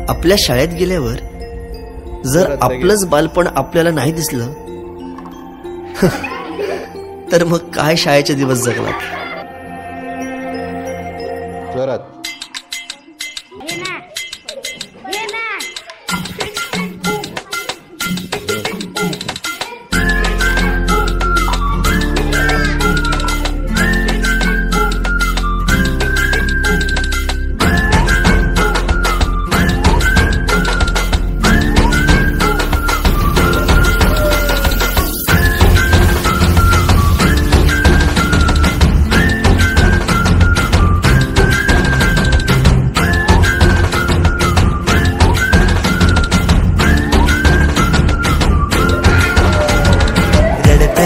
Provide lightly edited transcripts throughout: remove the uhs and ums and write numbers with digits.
आपल्या शाळेत गेल्यावर जर आपलंच बालपण आपल्याला नाही दिसलं तर मग काय शाळेचे दिवस जगलात. जोरात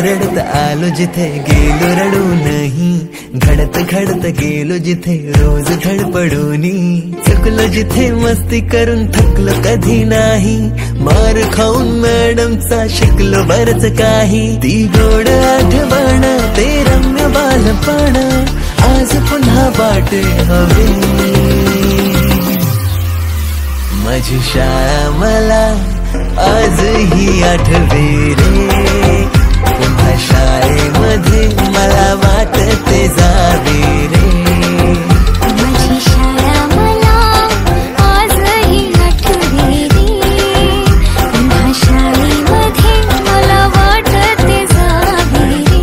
रडत आलो जिथे गेलो रडू नाही, घडत घडत गेलो जिथे रोज धडपडूनी, चुकलो जिथे मस्ती करून थकलो कधी नाही, मार खाऊन मॅडमचा शिकलो बरच काही. ती गोड आठवण ते रम्य बालपण आज पुन्हा वाटे हवे. माझी शाळा मला आजही आठवे रे, पुन्हा शाळेमध्ये मला वाटते जावे रे. माझी शाळा मला आजही आठवे रे, पुन्हा शाळेमध्ये मला वाटते जावे रे.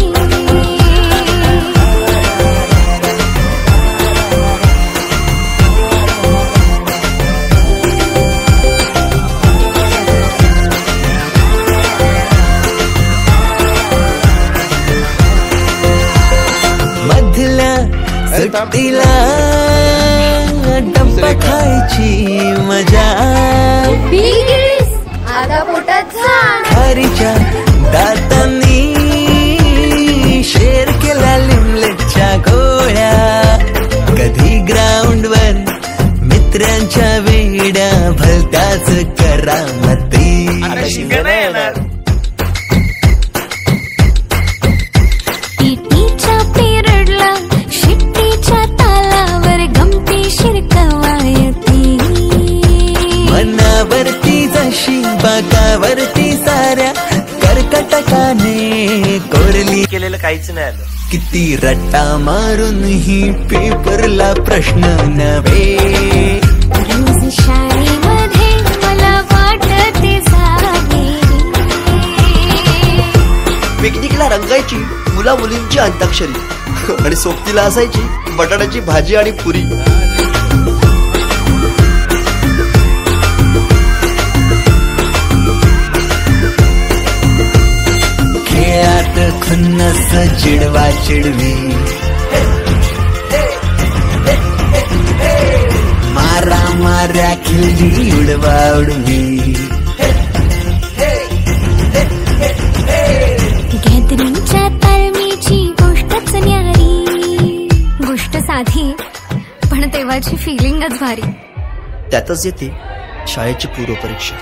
सुट्टीला डब्बा खायची मजा, आता पोटात खारीच्या दातांनी शेर केला लिमलेटच्या गोळ्या. कधी ग्राउंडवर मित्रांच्या वेड्या भलत्याच करामती. टीटीच्या पिरियडला शिट्टीच्या तालावर गमतीशीर कवायती. मनावरती जशी बागावरती साऱ्या कर्कटकाने कोरली, केलेलं काहीच नाही आलं. किती रट्टा मारून ही पेपरला प्रश्न नव्हे. रोज शाळेमध्ये मला वाटते जावे रे. पिकनिकला रंगायची मुला मुलींची अंताक्षरी आणि सोबतीला असायची बटाट्याची भाजी आणि पुरी. खेळात खुन्नस चिडवा चिडवी, मारा माऱ्या खिल्ली उडवा उडवी. गॅदरिंगच्या तालमीची गोष्टच न्यारी, गोष्ट साधी पण तेव्हाची फिलिंगच भारी. त्यातच येते शाळेची पूर्वपरीक्षा.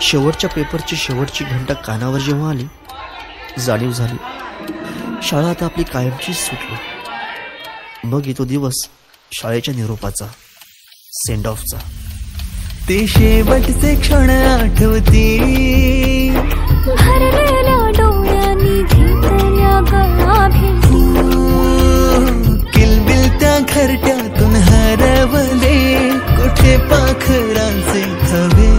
शेवटच्या पेपरची शेवटची घंटा कानावर जेव्हा आली, जाणीव झाली शाळा आता आपली कायमची सुटली. मग येतो दिवस शाळेच्या निरोपाचा, सेंड ऑफचा. ते शेवटचे क्षण आठवती, भरलेल्या डोळ्यांनी घेतल्या गळाभेटी. किलबिल त्या घरट्यातून हरवले कुठे पाखरांचे थवे.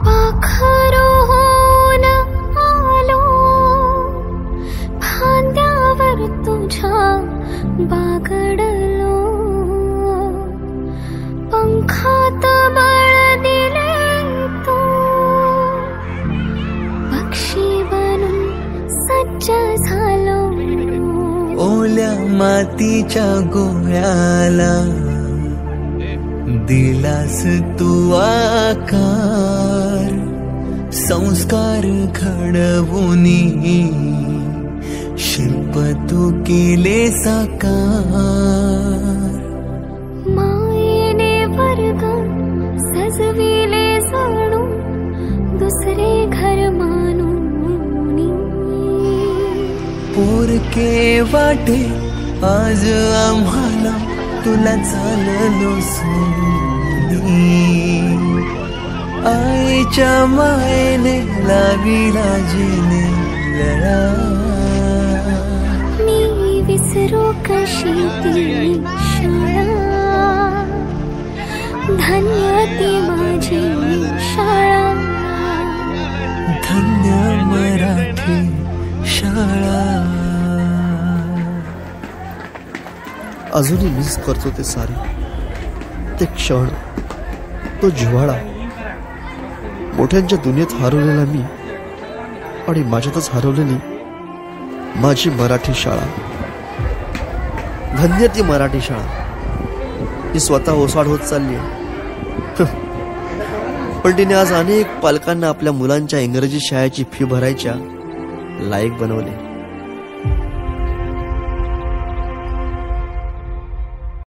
पाखरोन आलो फांद्यावर तुझ्या बागडलो, पंखात बळ दिले तू, पक्षी बनून सज्ज झालो. ओल्या मातीच्या गोळ्याला दिलास तू आकार, संस्कार घडवूनी शिल्प तू केले साकार. मायेने वर्ग सजविले जणू दुसरे घर मानून, पोरके वाटे आज आम्हाला तुला चाललो सोडून आईच्या मायेने लाविला जिने लळा मी विसरू कशी ती शाळा धन्य ती माझी शाळा धन्य मराठी शाळा अजूनही मिस करतो ते सारे, ते क्षण, तो जिव्हाळा, मोठ्यांच्या दुनियेत हरवलेला मी आणि माझ्यातच हरवलेली माझी मराठी शाळा. धन्य ती मराठी शाळा, ही स्वतः ओसाड होत चालली आहे. पण तिने आज अनेक पालकांना आपल्या मुलांच्या इंग्रजी शाळेची फी भरायच्या लायक बनवले.